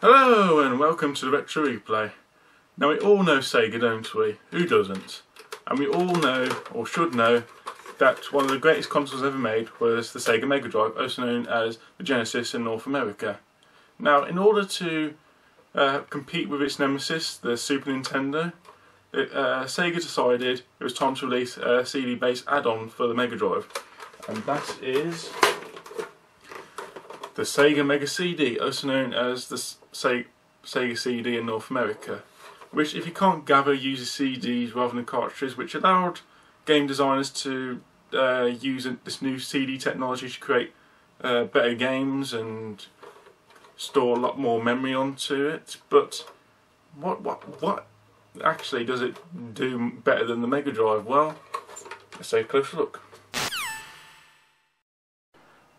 Hello and welcome to the Retro Replay. Now we all know Sega, don't we? Who doesn't? And we all know, or should know, that one of the greatest consoles ever made was the Sega Mega Drive, also known as the Genesis in North America. Now, in order to compete with its nemesis, the Super Nintendo, Sega decided it was time to release a CD-based add-on for the Mega Drive, and that is the Sega Mega CD, also known as the Sega CD in North America, which, if you can't gather, uses CDs rather than cartridges, which allowed game designers to use this new CD technology to create better games and store a lot more memory onto it. But what actually does it do better than the Mega Drive? Well, let's take a closer look.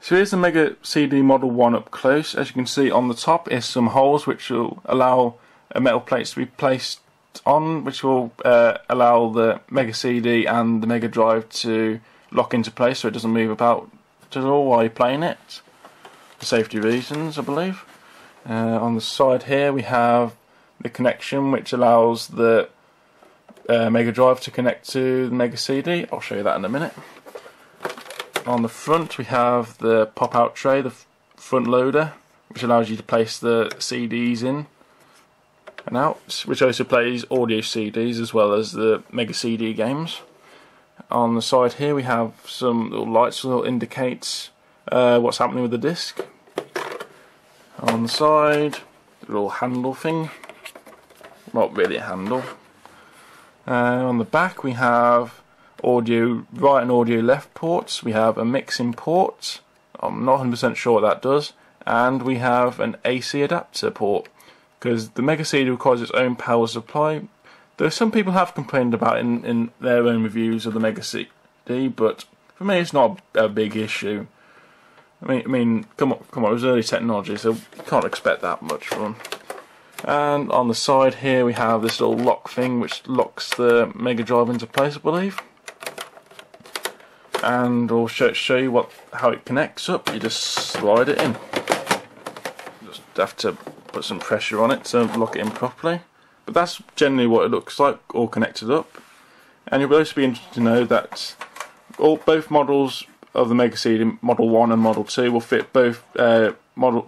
So here's the Mega CD Model 1 up close. As you can see, on the top is some holes which will allow metal plates to be placed on, which will allow the Mega CD and the Mega Drive to lock into place so it doesn't move about at all while you're playing it, for safety reasons, I believe. On the side here we have the connection which allows the Mega Drive to connect to the Mega CD. I'll show you that in a minute. On the front we have the pop-out tray, the front loader, which allows you to place the CDs in and out, which also plays audio CDs as well as the Mega CD games. On the side here we have some little lights that will indicate what's happening with the disc. On the side, the little handle thing, not really a handle. On the back we have audio right and audio left ports. We have a mixing port, I'm not 100% sure what that does, and we have an AC adapter port, because the Mega CD requires its own power supply, though some people have complained about it in their own reviews of the Mega CD, but for me it's not a big issue. I mean, come on, it was early technology, so you can't expect that much from them. And on the side here we have this little lock thing which locks the Mega Drive into place, I believe. And I'll show you how it connects up. You just slide it in. Just have to put some pressure on it to lock it in properly. But that's generally what it looks like, all connected up. And you'll also be interested to know that both models of the Mega CD, Model 1 and Model 2, will fit both Model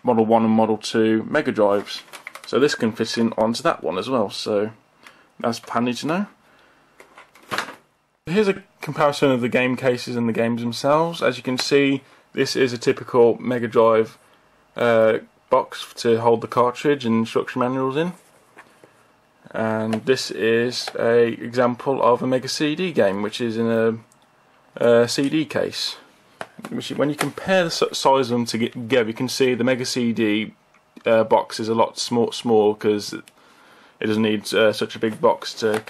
1 and Model 2 Mega Drives. So this can fit in onto that one as well, so that's handy to know. Here's a comparison of the game cases and the games themselves. As you can see, this is a typical Mega Drive box to hold the cartridge and instruction manuals in. And this is an example of a Mega CD game, which is in a CD case. When you compare the size of them together, you can see the Mega CD box is a lot small because it doesn't need such a big box to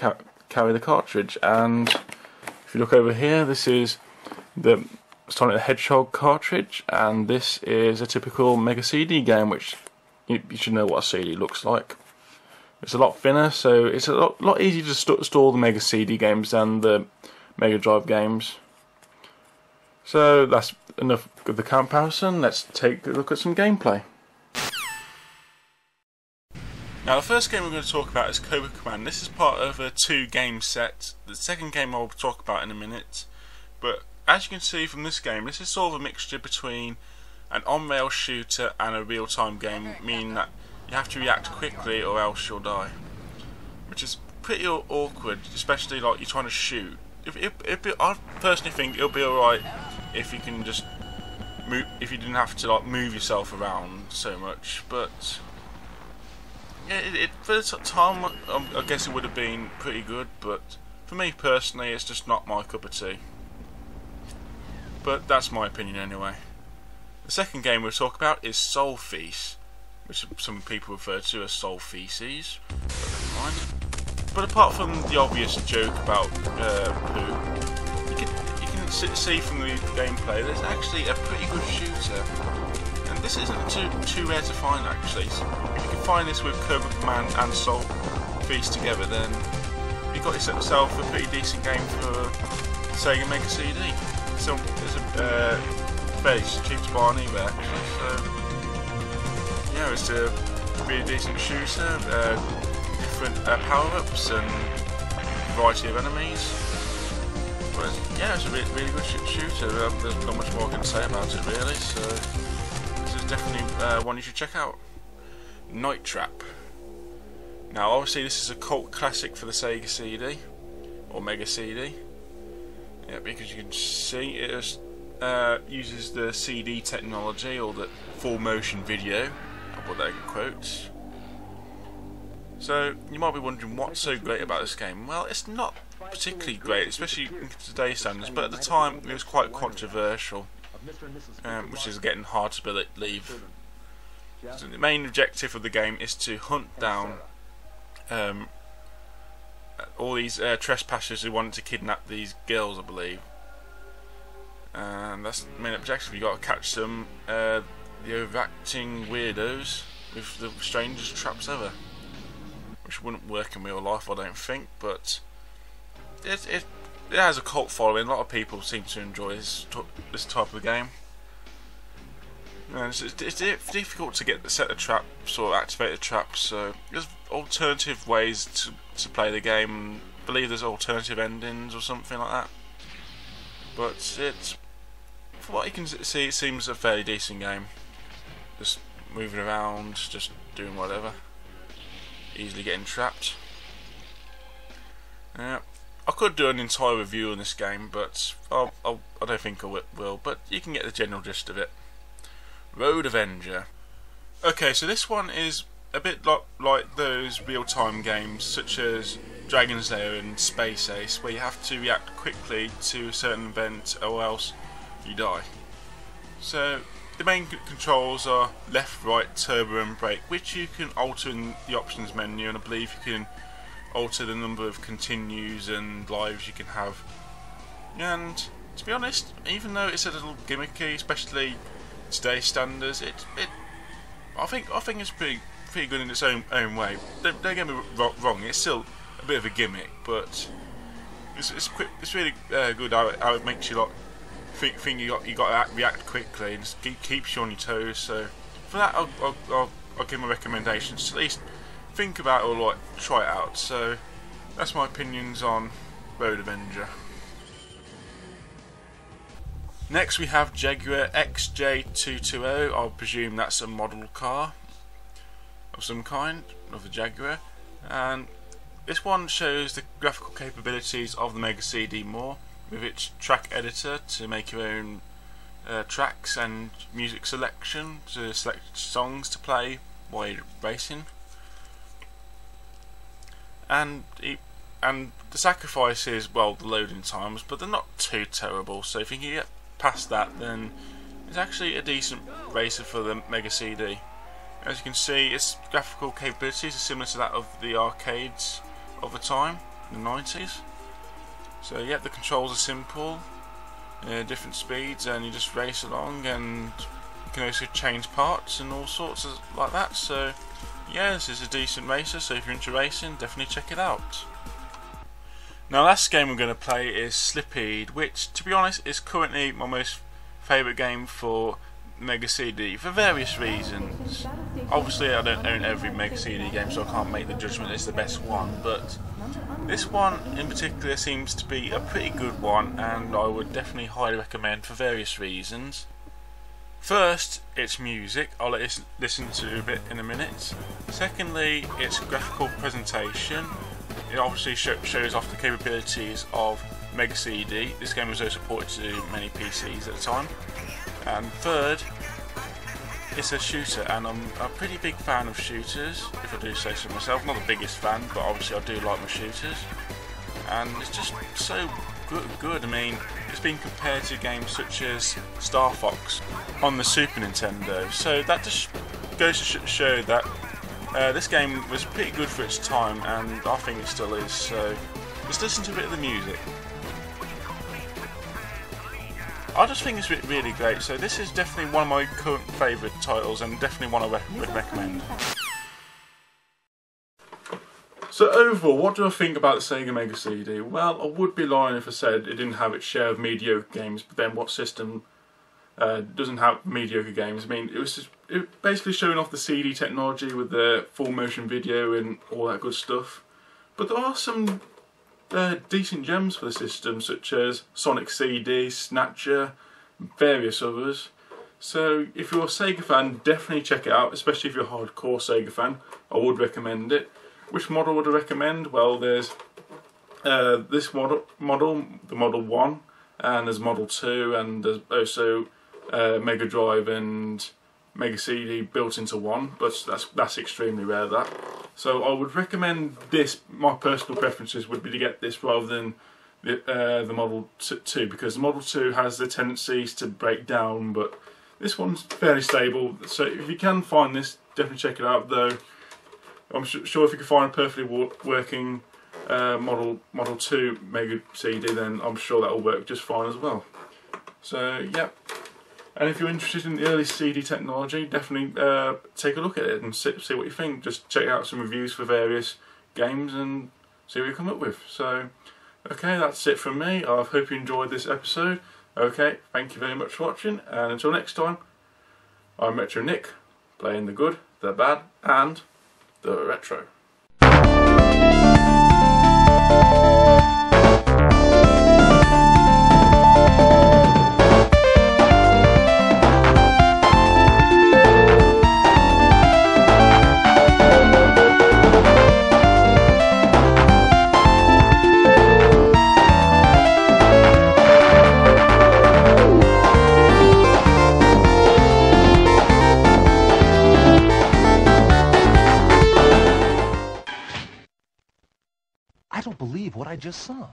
carry the cartridge. And if you look over here, this is the Sonic the Hedgehog cartridge, and this is a typical Mega CD game, which you should know what a CD looks like. It's a lot thinner, so it's a lot easier to store the Mega CD games than the Mega Drive games. So that's enough of the comparison. Let's take a look at some gameplay. Now, the first game we're going to talk about is Cobra Command. This is part of a 2-game set. The second game I'll talk about in a minute. But as you can see from this game, this is sort of a mixture between an on-rail shooter and a real-time game, meaning that you have to react quickly or else you'll die. Which is pretty awkward, especially like you're trying to shoot. I personally think it'll be alright if you can just move, if you didn't have to like move yourself around so much, but yeah, for the time, I guess it would have been pretty good, but for me personally, it's just not my cup of tea. But that's my opinion anyway. The second game we'll talk about is Soul Feast, which some people refer to as Soul Feces, but never mind. But apart from the obvious joke about poo, you can see from the gameplay there's actually a pretty good shooter. And this isn't too rare to find actually. So if you can find this with Cobra Command and Soul Feast together, then you've got yourself a pretty decent game for Sega Mega CD. So it's a fairly cheap to buy on eBay actually. So yeah, it's really decent shooter, different power-ups and variety of enemies. But yeah, it's a really good shooter. There's not much more I can say about it really, so this is definitely one you should check out. Night Trap. Now obviously this is a cult classic for the Sega CD, or Mega CD. Yeah, because you can see it uses the CD technology, or the full motion video, I'll put that in quotes. So you might be wondering what's so great about this game. Well, it's not particularly great, especially in today's standards, but at the time it was quite controversial, which is getting hard to believe. So the main objective of the game is to hunt down all these trespassers who wanted to kidnap these girls, I believe. And that's the main objective. You got to catch them, the overacting weirdos with the strangest traps ever, which wouldn't work in real life, I don't think. But it has a cult following. A lot of people seem to enjoy this type of game. And it's difficult to set the traps or activate the traps. So there's alternative ways to play the game. I believe there's alternative endings or something like that. But from what you can see, it seems a fairly decent game. Just moving around, just doing whatever, easily getting trapped. I could do an entire review on this game, but I don't think I will. But you can get the general gist of it. Road Avenger. Okay, so this one is a bit like those real-time games such as Dragon's Lair and Space Ace, where you have to react quickly to a certain event or else you die. So the main controls are left, right, turbo and brake, which you can alter in the options menu, and I believe you can alter the number of continues and lives you can have. And to be honest, even though it's a little gimmicky, especially today's standards, I think it's pretty good in its own way. Don't get me wrong, it's still a bit of a gimmick, but it's really good how it makes you think you got to react quickly and just keeps you on your toes. So for that, I'll give my recommendations. At least think about it or try it out. So that's my opinions on Road Avenger. Next we have Jaguar XJ220. I presume that's a model car of some kind, of a Jaguar, and this one shows the graphical capabilities of the Mega CD more, with its track editor to make your own tracks and music selection to select songs to play while you're racing. And the sacrifice is, well, the loading times, but they're not too terrible, so if you can get past that, then it's actually a decent racer for the Mega CD. As you can see, its graphical capabilities are similar to that of the arcades of the time, in the 90s. So yeah, the controls are simple, different speeds, and you just race along, and you can also change parts and all sorts of like that. So yeah, this is a decent racer, so if you're into racing, definitely check it out. Now, last game we're going to play is Slippeed, which, to be honest, is currently my most favourite game for Mega CD for various reasons. Obviously, I don't own every Mega CD game, so I can't make the judgment it's the best one, but this one in particular seems to be a pretty good one, and I would definitely highly recommend for various reasons. First, its music. I'll let you listen to a bit in a minute. Secondly, its graphical presentation. It obviously shows off the capabilities of Mega CD. This game was also supported to many PCs at the time. And third, it's a shooter, and I'm a pretty big fan of shooters, if I do say so myself. Not the biggest fan, but obviously I do like my shooters. And it's just so good. I mean, it's been compared to games such as Star Fox on the Super Nintendo. So that just goes to show that this game was pretty good for its time, and I think it still is. So let's listen to a bit of the music. I just think it's really great. So this is definitely one of my current favourite titles, and definitely one I would recommend. So overall, what do I think about the Sega Mega CD? Well, I would be lying if I said it didn't have its share of mediocre games, but then what system doesn't have mediocre games? I mean, it was just it basically showing off the CD technology with the full motion video and all that good stuff. But there are some decent gems for the system, such as Sonic CD, Snatcher, various others. So if you're a Sega fan, definitely check it out, especially if you're a hardcore Sega fan. I would recommend it. Which model would I recommend? Well, there's this model, the Model 1, and there's Model 2, and there's also Mega Drive and Mega CD built into one, but that's extremely rare, that. So I would recommend this. My personal preferences would be to get this rather than the Model 2, because the Model 2 has the tendencies to break down, but this one's fairly stable. So if you can find this, definitely check it out, though I'm sure if you can find a perfectly working Model 2 Mega CD, then I'm sure that will work just fine as well. So yeah, and if you're interested in the early CD technology, definitely take a look at it and see what you think. Just check out some reviews for various games and see what you come up with. So okay, that's it from me. I hope you enjoyed this episode. Okay, thank you very much for watching, and until next time, I'm Retro Nick, playing the good, the bad, and the retro. I don't believe what I just saw.